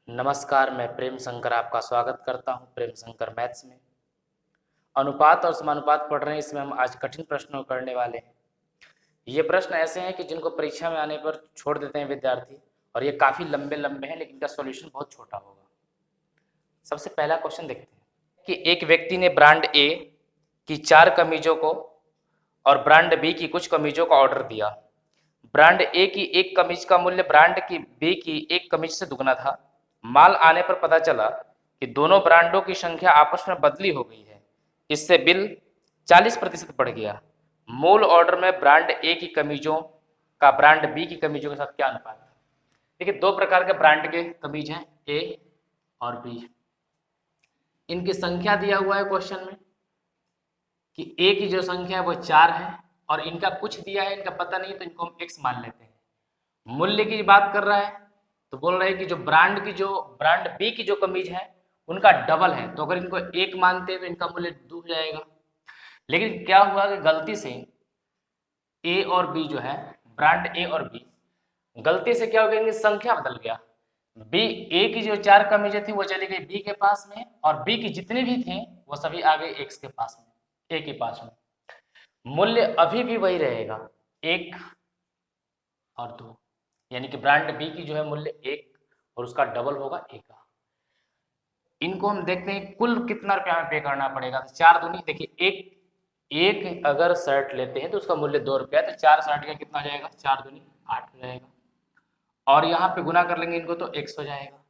नमस्कार, मैं प्रेम शंकर आपका स्वागत करता हूं प्रेम शंकर मैथ्स में। अनुपात और समानुपात पढ़ रहे हैं, इसमें हम आज कठिन प्रश्नों को करने वाले हैं। ये प्रश्न ऐसे हैं कि जिनको परीक्षा में आने पर छोड़ देते हैं विद्यार्थी, और ये काफ़ी लंबे लंबे हैं, लेकिन इनका सॉल्यूशन बहुत छोटा होगा। सबसे पहला क्वेश्चन देखते हैं कि एक व्यक्ति ने ब्रांड ए की 4 कमीजों को और ब्रांड बी की कुछ कमीजों का ऑर्डर दिया। ब्रांड ए की एक कमीज का मूल्य ब्रांड की बी की एक कमीज से दुगना था। माल आने पर पता चला कि दोनों ब्रांडों की संख्या आपस में बदली हो गई है। इससे बिल 40% बढ़ गया। मूल ऑर्डर में ब्रांड ए की कमीजों का ब्रांड बी की कमीजों के साथ क्या अनुपात है? देखिए, दो प्रकार के ब्रांड के कमीज हैं, ए और बी। इनकी संख्या दिया हुआ है क्वेश्चन में कि ए की जो संख्या है वो 4 है और इनका कुछ दिया है, इनका पता नहीं, तो इनको हम एक्स मान लेते हैं। मूल्य की बात कर रहा है तो बोल रहे हैं कि जो ब्रांड बी की जो कमीज है उनका डबल है, तो अगर इनको एक मानते हैं तो इनका मूल्य 2 हो जाएगा। लेकिन क्या हुआ कि गलती से ए और बी जो है, ब्रांड ए और बी, गलती से क्या हो गया, इनकी संख्या बदल गया। बी ए की जो 4 कमीजें थी वो चली गई बी के पास में, और बी की जितनी भी थी वो सभी आ गए एक्स के पास में, ए के पास में। मूल्य अभी भी वही रहेगा, 1 और 2, यानी कि ब्रांड बी की जो है मूल्य 1 और उसका डबल होगा ए का। इनको हम देखते हैं कुल कितना रुपया हमें पे करना पड़ेगा। तो 4 दूनी, देखिए एक अगर शर्ट लेते हैं तो उसका मूल्य 2 रुपया, तो 4 शर्ट का कितना हो जाएगा, 4 दूनी 8 हो जाएगा, और यहाँ पे गुना कर लेंगे इनको तो x हो जाएगा।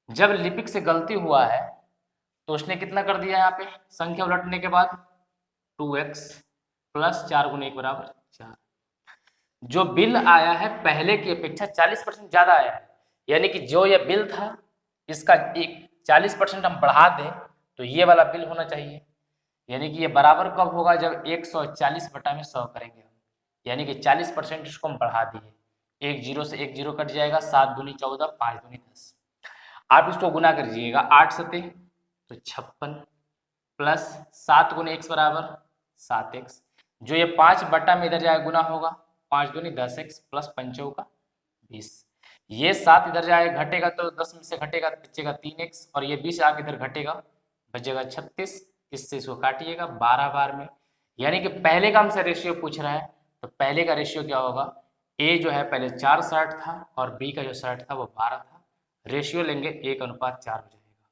जब लिपिक से गलती हुआ है तो उसने कितना कर दिया, यहाँ पे संख्या उलटने के बाद 2x प्लस 4 गुना 1 बराबर 4। जो बिल आया है पहले की अपेक्षा 40% ज्यादा आया है, यानी कि जो ये बिल था इसका एक 40% हम बढ़ा दें तो ये वाला बिल होना चाहिए। यानी कि ये बराबर कब होगा, जब 140 बटा में 100 करेंगे हम, यानी कि 40% इसको हम बढ़ा दिए। एक जीरो से एक जीरो कट जाएगा, 7 दूनी 14, 5 दूनी 10। आप इसको गुना करिएगा, 8 सते तो 56 प्लस 7 गुने x बराबर 7x। जो ये 5 बटा में इधर जाएगा गुना होगा, 5 दूनी 10x प्लस 5 का 20। ये 7 इधर जाएगा घटेगा तो 10 में से घटेगा तो बचेगा 3x, और ये 20 आगे इधर घटेगा बचेगा 36। इससे इसको काटिएगा 12 बार में, यानी कि पहले का हमसे रेशियो पूछ रहा है तो पहले का रेशियो क्या होगा, ए जो है पहले 4 शर्ट था और बी का जो शर्ट था वो 12 था। रेशियो लेंगे 1:4 हो जाएगा।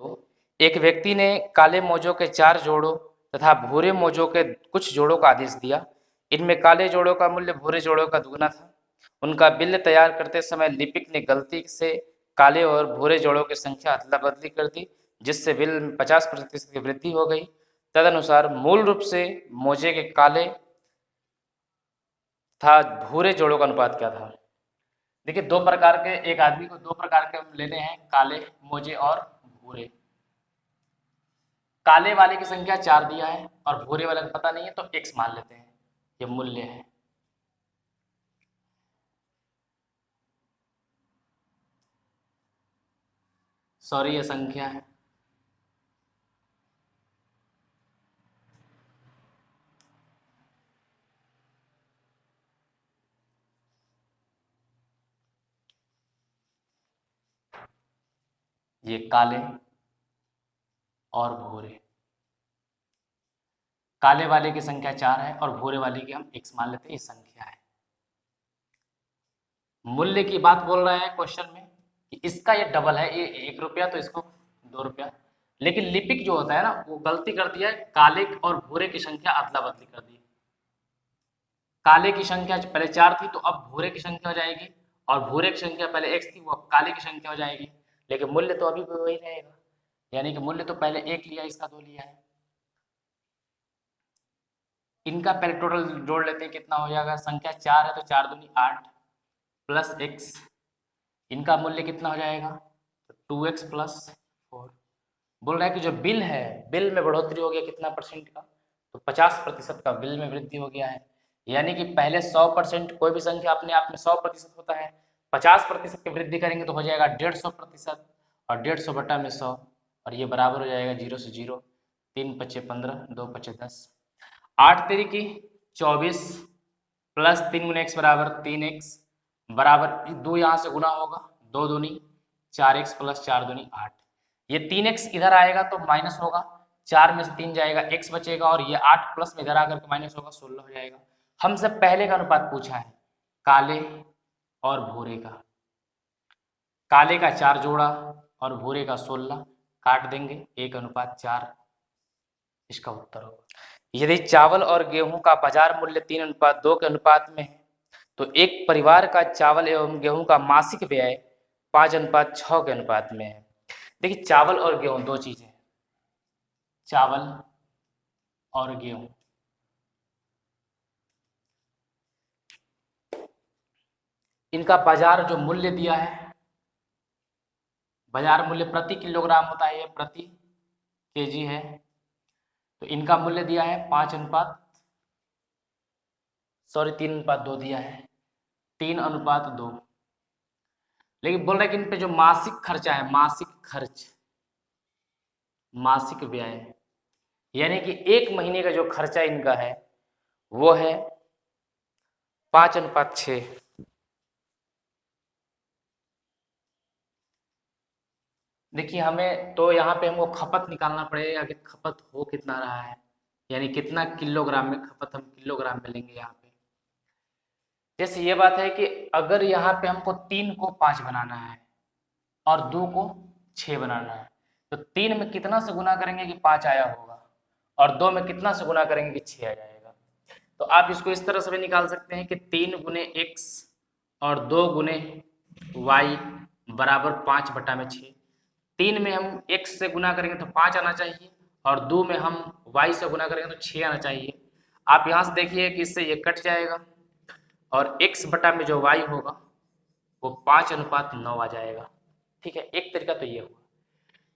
तो एक व्यक्ति ने काले मोजों के 4 जोड़ों तथा भूरे मोजों के कुछ जोड़ों का आदेश दिया। इनमें काले जोड़ों का मूल्य भूरे जोड़ों का दुगना था। उनका बिल तैयार करते समय लिपिक ने गलती से काले और भूरे जोड़ों की संख्या अदला बदली कर दी, जिससे बिल में 50% की वृद्धि हो गई। तदनुसार मूल रूप से मोजे के काले था भूरे जोड़ों का अनुपात क्या था। देखिए, दो प्रकार के, एक आदमी को दो प्रकार के हम लेने हैं, काले मोजे और भूरे। काले वाले की संख्या 4 दिया है और भूरे वाले का पता नहीं है, तो x मान लेते हैं, ये मूल्य है। सॉरी, ये संख्या है। ये काले और भूरे, काले वाले की संख्या 4 है और भूरे वाले की हम x मान लेते हैं, ये संख्या है। मूल्य की बात बोल रहा है क्वेश्चन में कि इसका ये डबल है, ये 1 रुपया तो इसको 2 रुपया। लेकिन लिपिक जो होता है ना, वो गलती कर दिया है, काले और भूरे की संख्या अदला बदली कर दी। काले की संख्या पहले 4 थी तो अब भूरे की संख्या हो जाएगी, और भूरे की संख्या पहले x थी वो अब काले की संख्या हो जाएगी, लेकिन मूल्य तो अभी भी वही रहेगा। यानी कि मूल्य तो पहले 1 लिया, इसका 2 लिया है। इनका पहले टोटल जोड़ लेते हैं, कितना हो जाएगा, संख्या 4 है तो 4 दूनी 8 प्लस x, इनका मूल्य कितना हो जाएगा, तो 2x प्लस 4। बोल रहा है कि जो बिल है, बिल में बढ़ोतरी हो गया कितना परसेंट का, तो 50% का बिल में वृद्धि हो गया है। यानी कि पहले 100%, कोई भी संख्या अपने आप में 100% होता है, 50% की वृद्धि करेंगे तो हो जाएगा 150%, और 150 बटा में 100, और ये बराबर हो जाएगा 0 से 0, 3 पच्चे 15, 2 पच्चे 10, 8 तेरी की 24 प्लस 3 गुना x बराबर 3x बराबर 2, यहाँ से गुना होगा 2 दूनी 4x प्लस 4 दूनी 8। ये 3x इधर आएगा तो माइनस होगा, 4 में से 3 जाएगा, x बचेगा, और ये 8 प्लस में इधर आकर के माइनस होगा, 16 हो जाएगा। हमसे पहले का अनुपात पूछा है काले और भूरे का। काले का 4 जोड़ा और भूरे का 16, काट देंगे 1:4, इसका उत्तर होगा। यदि चावल और गेहूं का बाजार मूल्य 3:2 के अनुपात में है तो एक परिवार का चावल एवं गेहूं का मासिक व्यय 5:6 के अनुपात में है। देखिए चावल और गेहूं दो चीजें हैं, चावल और गेहूं। इनका बाजार जो मूल्य दिया है, बाजार मूल्य प्रति किलोग्राम होता है, ये प्रति केजी है, तो इनका मूल्य दिया है 3:2 दिया है, 3:2। लेकिन बोल रहे हैं कि इन पे जो मासिक खर्चा है, मासिक खर्च, मासिक व्यय, यानी कि 1 महीने का जो खर्चा इनका है वो है 5:6। देखिए हमें तो यहाँ पे हमको खपत निकालना पड़ेगा कि खपत हो कितना रहा है, यानी कितना किलोग्राम में खपत हम किलोग्राम में लेंगे यहाँ पे। जैसे ये बात है कि अगर यहाँ पे हमको 3 को 5 बनाना है और 2 को 6 बनाना है, तो 3 में कितना से गुना करेंगे कि 5 आया होगा, और 2 में कितना से गुना करेंगे कि 6 आ जाएगा। तो आप इसको इस तरह से भी निकाल सकते हैं कि 3 गुने x और 2 गुने y बराबर 5/6। 3 में हम x से गुना करेंगे तो 5 आना चाहिए, और 2 में हम y से गुना करेंगे तो 6 आना चाहिए। आप यहाँ से देखिए कि इससे ये कट जाएगा, और x बटा में जो y होगा वो 5:9 आ जाएगा। ठीक है, एक तरीका तो ये हुआ।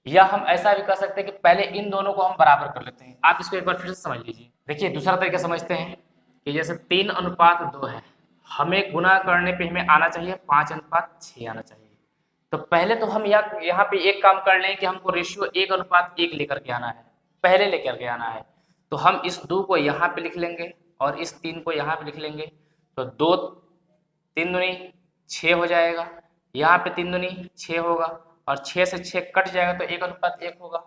या हम ऐसा भी कर सकते हैं कि पहले इन दोनों को हम बराबर कर लेते हैं। आप इसको एक बार फिर से समझ लीजिए। देखिए दूसरा तरीका समझते हैं कि जैसे 3:2 है, हमें गुना करने पे हमें आना चाहिए 5:6 आना चाहिए। तो पहले तो हम यहाँ पे एक काम कर लें कि हमको रेशियो 1:1 लेकर के आना है, पहले लेकर के आना है। तो हम इस 2 को यहाँ पे लिख लेंगे और इस 3 को यहाँ पे लिख लेंगे, तो 2 3 दूनी 6 हो जाएगा, यहाँ पे 3 दूनी 6 होगा, और 6 से 6 कट जाएगा तो 1:1 होगा।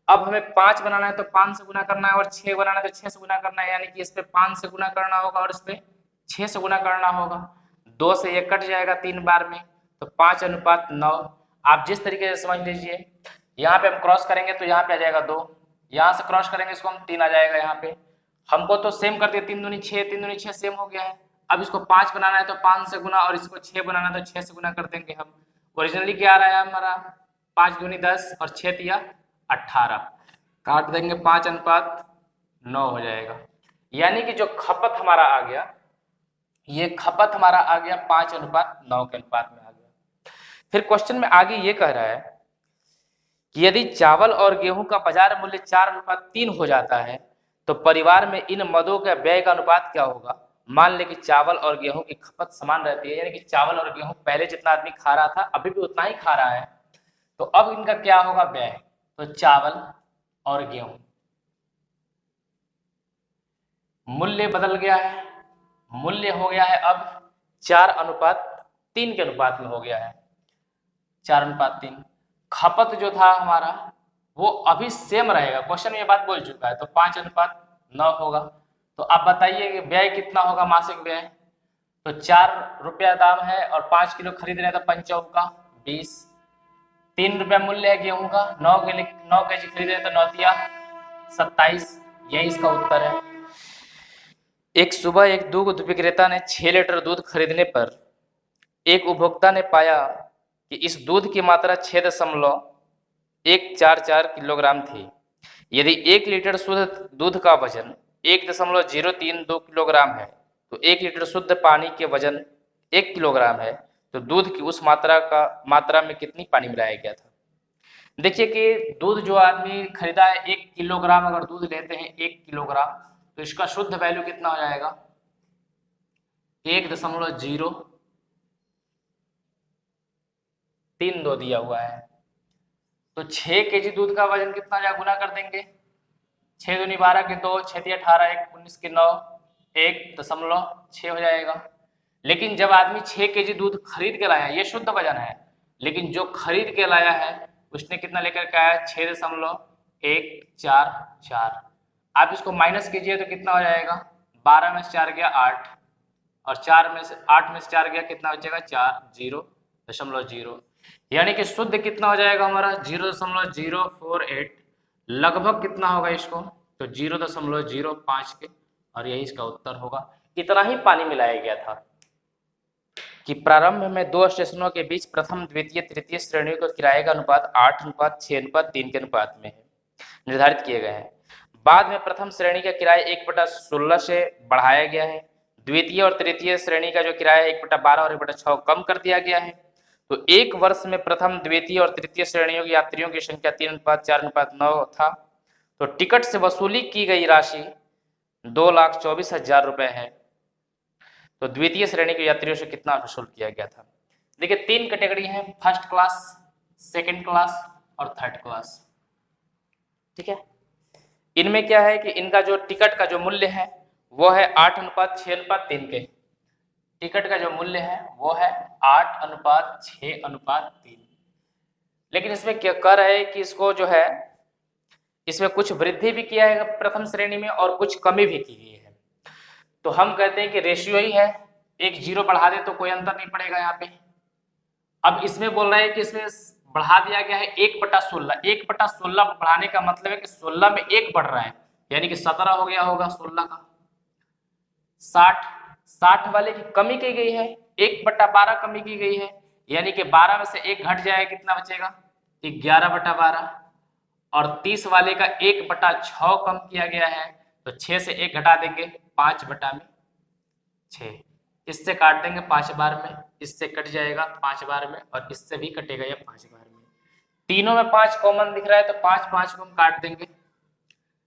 अब हमें 5 बनाना है तो 5 से गुना करना है, और 6 बनाना है तो 6 से गुना करना है, यानी कि इस पे 5 से गुना करना होगा और इस पे 6 से गुना करना होगा। 2 से 1 कट जाएगा 3 बार में, तो 5:9। आप जिस तरीके से समझ लीजिए, यहाँ पे हम क्रॉस करेंगे तो यहाँ पे आ जाएगा 2, यहाँ से क्रॉस करेंगे इसको हम 3 आ जाएगा। यहाँ पे हमको तो सेम कर दिया, 3 दूनी 6, 3 दूनी 6 सेम हो गया है। अब इसको 5 बनाना है तो 5 से गुना, और इसको 6 बनाना है तो 6 से गुना कर देंगे हम। ओरिजिनली क्या आ रहा है हमारा, 5 दूनी 10 और 6 तिया 18, काट देंगे 5:9 हो जाएगा। यानी कि जो खपत हमारा आ गया, ये खपत हमारा आ गया 5:9 के अनुपात में आ गया। फिर क्वेश्चन में आगे ये कह रहा है कि यदि चावल और गेहूं का बाजार मूल्य 4:3 हो जाता है तो परिवार में इन मदों का व्यय का अनुपात क्या होगा। मान ले कि चावल और गेहूं की खपत समान रहती है, यानी कि चावल और गेहूं पहले जितना आदमी खा रहा था अभी भी उतना ही खा रहा है, तो अब इनका क्या होगा व्यय। तो चावल और गेहूं मूल्य बदल गया है, मूल्य हो गया है अब 4:3 के अनुपात में हो गया है, 4:3। खपत जो था हमारा वो अभी सेम रहेगा, क्वेश्चन में ये बात बोल चुका है, तो 5:9 होगा। तो आप बताइए कि व्यय कितना होगा, मासिक व्यय। तो 4 रुपया दाम है और 5 किलो खरीद रहे हैं, तो 5 चौका 20, 3 रुपया मूल्य है गेहूं का, 9 केजी खरीद रहे हैं तो 9 तिया 27, यही इसका उत्तर है। एक सुबह एक दूध विक्रेता ने 6 लीटर दूध खरीदने पर एक उपभोक्ता ने पाया कि इस दूध की मात्रा 6.144 किलोग्राम थी। यदि 1 लीटर शुद्ध दूध का वजन 1.032 किलोग्राम है तो 1 लीटर शुद्ध पानी के वजन 1 किलोग्राम है, तो दूध की उस मात्रा में कितनी पानी मिलाया गया था। देखिए कि दूध जो आदमी खरीदा है 1 किलोग्राम, अगर दूध लेते हैं 1 किलोग्राम, तो इसका शुद्ध वैल्यू कितना हो जाएगा, 1.032 दिया हुआ है। तो 6 केजी दूध का वजन कितना जाए, गुना कर देंगे, 6 दूनी 12 के 2, 6 तिया 18, 1 19 के 9, 1.6 हो जाएगा। लेकिन जब आदमी 6 केजी दूध खरीद के लाया, ये शुद्ध वजन है, लेकिन जो खरीद के लाया है उसने कितना लेकर के आया, 6.144। आप इसको माइनस कीजिए तो कितना हो जाएगा, 12 में से 4 गया 8, और 8 में से 4 गया कितना बचेगा, 0.0, यानी कि शुद्ध कितना हो जाएगा हमारा 0.048। लगभग कितना होगा इसको, तो 0.05 के, और यही इसका उत्तर होगा। इतना ही पानी मिलाया गया था कि प्रारंभ में दो स्टेशनों के बीच प्रथम द्वितीय तृतीय श्रेणियों का किराए का अनुपात 8:6:3 के अनुपात में निर्धारित किए गए हैं। बाद में प्रथम श्रेणी का किराया 1/16 से बढ़ाया गया है। द्वितीय और तृतीय श्रेणी का जो किराया 1/12 और 1/6 कम कर दिया गया है। तो एक वर्ष में प्रथम द्वितीय और तृतीय श्रेणियों के यात्रियों की संख्या 3:4:9 था। तो टिकट से वसूली की गई राशि 2,24,000 रुपए है। तो द्वितीय श्रेणी के यात्रियों से कितना वसूल किया गया था। देखिए 3 कैटेगरी है, फर्स्ट क्लास, सेकंड क्लास और थर्ड क्लास। ठीक है, इनमें क्या है कि इनका जो टिकट का जो मूल्य है वो है 8:6:3 के। टिकट का जो मूल्य है वो है 8:6:3। लेकिन इसमें क्या कर रहे हैं कि इसको जो है इसमें कुछ वृद्धि भी किया है प्रथम श्रेणी में और कुछ कमी भी की गई है। तो हम कहते हैं कि रेशियो ही है, एक 0 बढ़ा दे तो कोई अंतर नहीं पड़ेगा यहाँ पे। अब इसमें बोल रहे हैं कि इसमें बढ़ा दिया गया है 1/16। 1/16 बढ़ाने का मतलब है कि 16 में 1 बढ़ रहा है, यानी कि 17 हो गया होगा 16 का। 60 वाले की कमी की गई है, 1/12 कमी की गई है, यानी कि 12 में से 1 घट जाएगा, कितना बचेगा, 11/12। और 30 वाले का 1/6 कम किया गया है, तो 6 से 1 घटा देंगे, 5/6। इससे काट देंगे 5 बार में, इससे कट जाएगा 5 बार में, और इससे भी कटेगा ये 5 बार में। तीनों में 5 कॉमन दिख रहा है तो 5 को हम काट देंगे,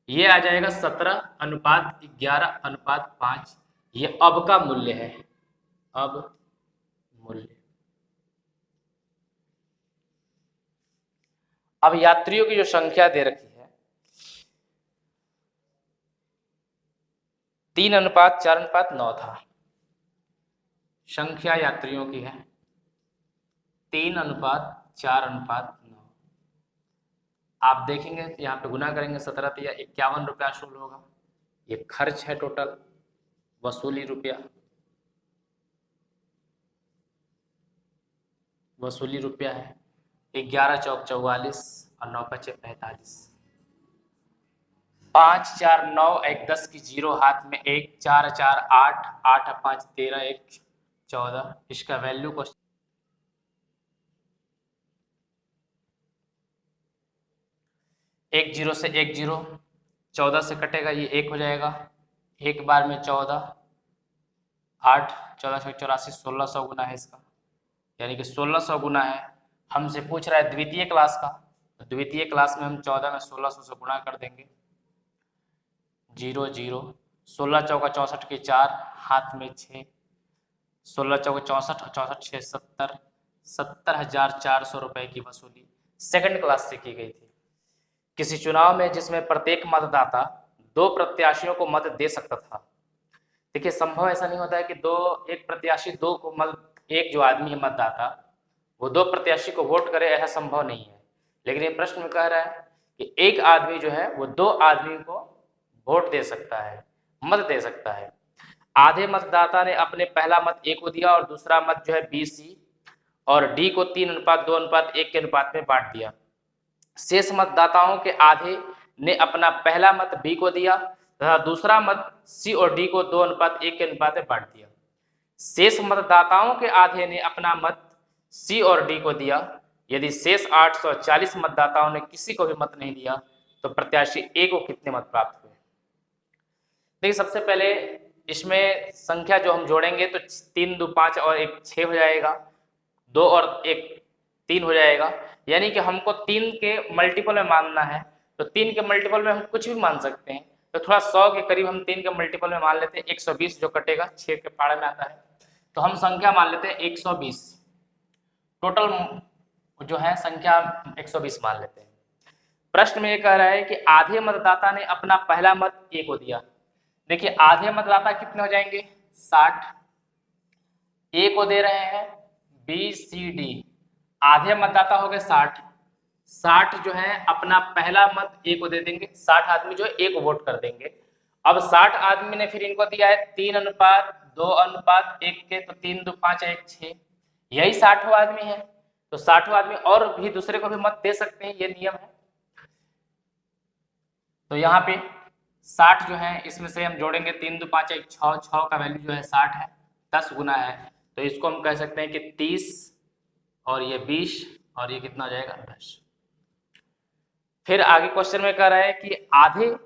ये आ जाएगा 17:11:5। ये अब का मूल्य है, अब मूल्य। अब यात्रियों की जो संख्या दे रखी है 3:4:9 था, संख्या यात्रियों की है 3:4:9। आप देखेंगे यहाँ पे गुना करेंगे 17 तो 51 रुपया वसूल होगा। ये खर्च है टोटल, वसूली रुपया, वसूली रुपया है 11 चौक 44 और 9 पचे 45। 5 4 9 1 10 की 0 हाथ में 1 4 4 8 8 5 13 1 14। इसका वैल्यू को 1 0 से 1 0, 14 से कटेगा, ये 1 हो जाएगा, एक बार में 14, 8 14 से 84, 1600 गुना है इसका, यानी कि 1600 गुना है। हमसे पूछ रहा है द्वितीय क्लास का, तो द्वितीय क्लास में हम 14 में 1600 से गुणा कर देंगे, 0 0, 16 चौका 64 के 4 हाथ में 6, 16 चौका 64 और 64 6 70, 70,400 रुपए की वसूली सेकंड क्लास से की गई थी। किसी चुनाव में जिसमें प्रत्येक मतदाता 2 प्रत्याशियों को मत दे सकता था। देखिए संभव ऐसा नहीं होता है कि एक प्रत्याशी 2 को मत, एक जो आदमी है मतदाता वो 2 प्रत्याशी को वोट करे, ऐसा संभव नहीं है। लेकिन ये प्रश्न में कह रहा है कि एक आदमी जो है वो 2 आदमी को वोट दे सकता है, मत दे सकता है। आधे मतदाता ने अपने पहला मत A को दिया और दूसरा मत जो है B C और D को 3:2:1 के अनुपात में बांट दिया। शेष मतदाताओं के आधे ने अपना पहला मत B को दिया तथा दूसरा मत C और D को 2:1 के अनुपात में बांट दिया। शेष मतदाताओं के आधे ने अपना मत C और D को दिया। यदि शेष 840 मतदाताओं ने किसी को भी मत नहीं दिया तो प्रत्याशी A को कितने मत प्राप्त हुए। देखिए सबसे पहले इसमें संख्या जो हम जोड़ेंगे तो 3 2 5 और 1 6 हो जाएगा, 2 और 1 3 हो जाएगा, यानी कि हमको 3 के मल्टीपल में मानना है। तो 3 के मल्टीपल में हम कुछ भी मान सकते हैं, तो थोड़ा 100 के करीब हम 3 के मल्टीपल में मान लेते हैं। 120 जो कटेगा 6 के पाड़े में आता है, तो हम संख्या मान लेते हैं 120। टोटल जो है संख्या 120 मान लेते हैं। प्रश्न में ये कह रहा है कि आधे मतदाता ने अपना पहला मत A को दिया। देखिए आधे मतदाता कितने हो जाएंगे, 60। A को दे रहे हैं B C D आधे मतदाता हो गए 60। 60 जो है अपना पहला मत ए को दे देंगे, 60 आदमी जो है ए को वोट कर देंगे। अब 60 आदमी ने फिर इनको दिया है 3:2:1 के, तो 3 2 5 1 6, यही 60 आदमी है, तो 60 आदमी और भी दूसरे को भी मत दे सकते हैं, ये नियम है। तो यहाँ पे 60 जो है इसमें से हम जोड़ेंगे 3 2 5 1 6, 6 का वैल्यू जो है 60 है, 10 गुना है, तो इसको हम कह सकते हैं कि 30 और ये 20 और ये कितना हो जाएगा 10। फिर आगे क्वेश्चन में कह रहा है कि आधे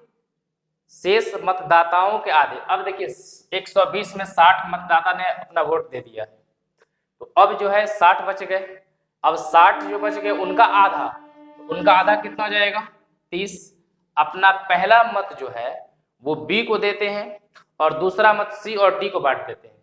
शेष मतदाताओं के आधे। अब देखिए 120 में 60 मतदाता ने अपना वोट दे दिया, तो अब जो है 60 बच गए। अब 60 जो बच गए उनका आधा, तो उनका आधा कितना हो जाएगा 30। अपना पहला मत जो है वो बी को देते हैं और दूसरा मत सी और डी को बांट देते हैं।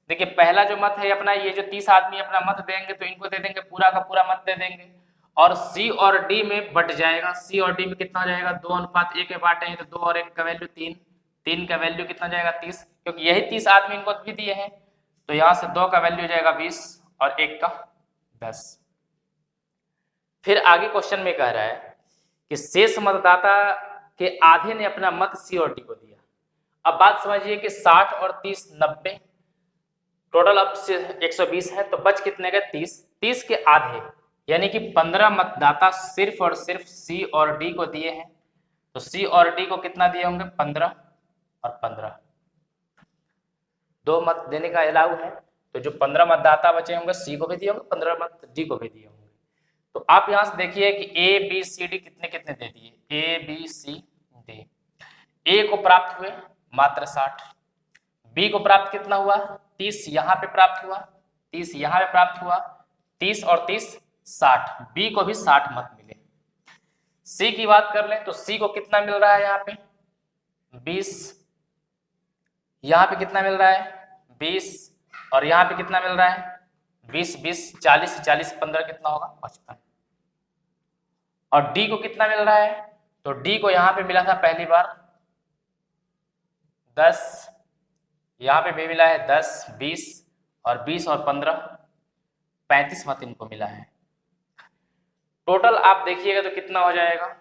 देखिए पहला जो मत है अपना, ये जो 30 आदमी अपना मत देंगे तो इनको दे देंगे, पूरा का पूरा मत दे देंगे, और सी और डी में बट जाएगा। सी और डी में कितना हो जाएगा 2:1 में बांटे हैं, तो 2 और 1 का वैल्यू 3, 3 का वैल्यू कितना जाएगा 30, क्योंकि यही 30 आदमी इनको भी दिए हैं, तो यहाँ से 2 का वैल्यू जाएगा 20 और 1 का 10। फिर आगे क्वेश्चन में कह रहा है कि शेष मतदाता के आधे ने अपना मत सी और डी को दिया। अब बात समझिए कि 60 और 30 90, टोटल अब से 120 है, तो बच कितने गए 30। 30 के आधे यानी कि 15 मतदाता सिर्फ और सिर्फ सी और डी को दिए हैं, तो सी और डी को कितना दिए होंगे 15 और 15, 2 मत देने का अलाउ है, तो जो 15 मतदाता बचे होंगे सी को भी दिए होंगे, 15 मत डी को भी दिए होंगे। तो आप यहां से देखिए कि ए बी सी डी कितने कितने दे दिए, ए बी सी डी। ए को प्राप्त हुए मात्र 60, बी को प्राप्त कितना हुआ 30, यहां पे प्राप्त हुआ 30, यहां पे प्राप्त हुआ 30 और 30 60, बी को भी 60 मत मिले। सी की बात कर लें तो सी को कितना मिल रहा है यहाँ पे 20, यहाँ पे कितना मिल रहा है 20, और यहाँ पे कितना मिल रहा है 20 20 40 40 15 कितना होगा 55। और डी को कितना मिल रहा है, तो डी को यहाँ पे मिला था पहली बार 10, यहाँ पे भी मिला है 10 20 और 20 और 15 35 मत इनको मिला है। टोटल आप देखिएगा तो कितना हो जाएगा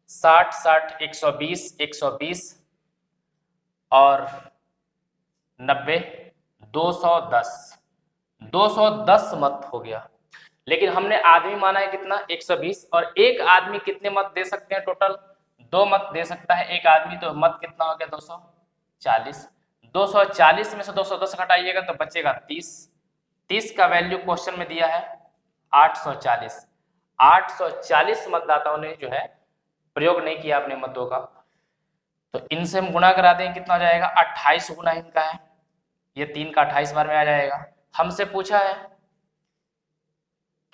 60 60 120 120 और 90 210, 210 मत हो गया। लेकिन हमने आदमी माना है कितना 120, और एक आदमी कितने मत दे सकते हैं टोटल 2 मत दे सकता है एक आदमी, तो मत कितना हो गया 240। 240 में से 210 घटाइएगा तो बचेगा 30, 30 का वैल्यू क्वेश्चन में दिया है 840। 840 मतदाताओं ने जो है प्रयोग नहीं किया अपने मतों का, तो इनसे हम गुणा करा दें कितना हो जाएगा 28 गुना इनका है, ये 3 का 28 बार में आ जाएगा। हमसे पूछा है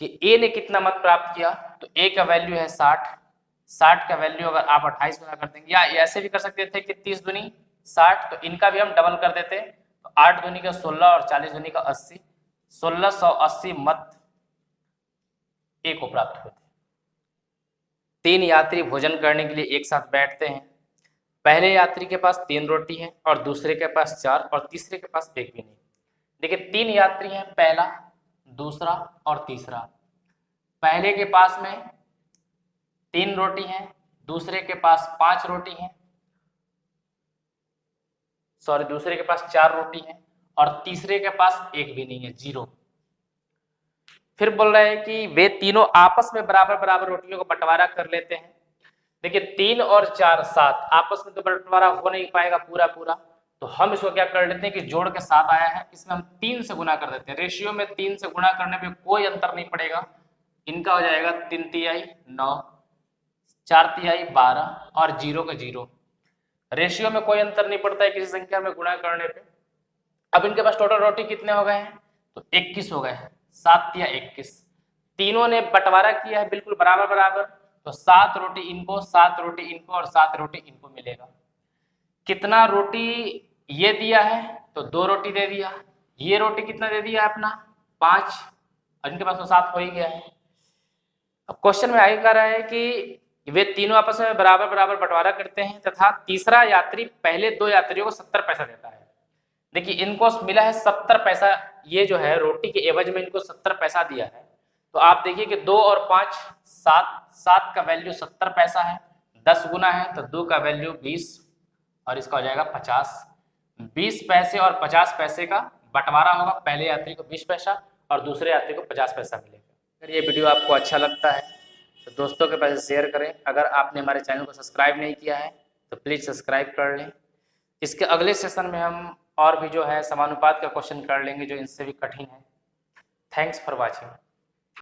कि ए ने कितना मत प्राप्त किया, तो ए का वैल्यू है 60, 60 का वैल्यू अगर आप 28 गुना कर देंगे, या ऐसे भी कर सकते थे कि 30 दूनी 60, तो इनका भी हम डबल कर देते, तो 8 दूनी का 16 और 40 दूनी का 80, 1680 मत ए को प्राप्त होते। 3 यात्री भोजन करने के लिए एक साथ बैठते हैं। पहले यात्री के पास 3 रोटी है और दूसरे के पास 4 और तीसरे के पास 1 भी नहीं। देखिए 3 यात्री हैं, पहला दूसरा और तीसरा। पहले के पास में 3 रोटी है, दूसरे के पास 5 रोटी है, दूसरे के पास 4 रोटी है और तीसरे के पास 1 भी नहीं है, 0। फिर बोल रहे हैं कि वे तीनों आपस में बराबर बराबर रोटियों को बंटवारा कर लेते हैं। देखिए 3 और 4 7, आपस में तो बंटवारा हो नहीं पाएगा पूरा पूरा, तो हम इसको क्या कर लेते हैं कि जोड़ के 7 आया है, इसमें हम 3 से गुना कर देते हैं। रेशियो में 3 से गुणा करने पे कोई अंतर नहीं पड़ेगा, इनका हो जाएगा 3 तिहाई 9, 4 तिहाई 12 और 0 का 0। रेशियो में कोई अंतर नहीं पड़ता है किसी संख्या में गुणा करने पे। अब इनके पास टोटल रोटी कितने हो गए हैं, तो 21 हो गए हैं, 7 तिया 21। तीनों ने बंटवारा किया है बिल्कुल बराबर बराबर, तो 7 रोटी इनको, 7 रोटी इनको और 7 रोटी इनको मिलेगा। कितना रोटी ये दिया है, तो 2 रोटी दे दिया। ये रोटी कितना दे दिया अपना 5, और इनके पास तो 7 हो ही गया है। अब क्वेश्चन में आगे कह रहा है कि वे तीनों आपस में बराबर बराबर बंटवारा करते हैं तथा तीसरा यात्री पहले 2 यात्रियों को 70 पैसा देता है। देखिए इनको मिला है 70 पैसा, ये जो है रोटी के एवज में इनको 70 पैसा दिया है, तो आप देखिए कि 2 और 5 7, 7 का वैल्यू 70 पैसा है, 10 गुना है तो 2 का वैल्यू 20 और इसका हो जाएगा 50। 20 पैसे और 50 पैसे का बंटवारा होगा, पहले यात्री को 20 पैसा और दूसरे यात्री को 50 पैसा मिलेगा। अगर ये वीडियो आपको अच्छा लगता है तो दोस्तों के पास शेयर करें। अगर आपने हमारे चैनल को सब्सक्राइब नहीं किया है तो प्लीज़ सब्सक्राइब कर लें। इसके अगले सेशन में हम और भी जो है समानुपात का क्वेश्चन कर लेंगे जो इनसे भी कठिन है। Thanks for watching.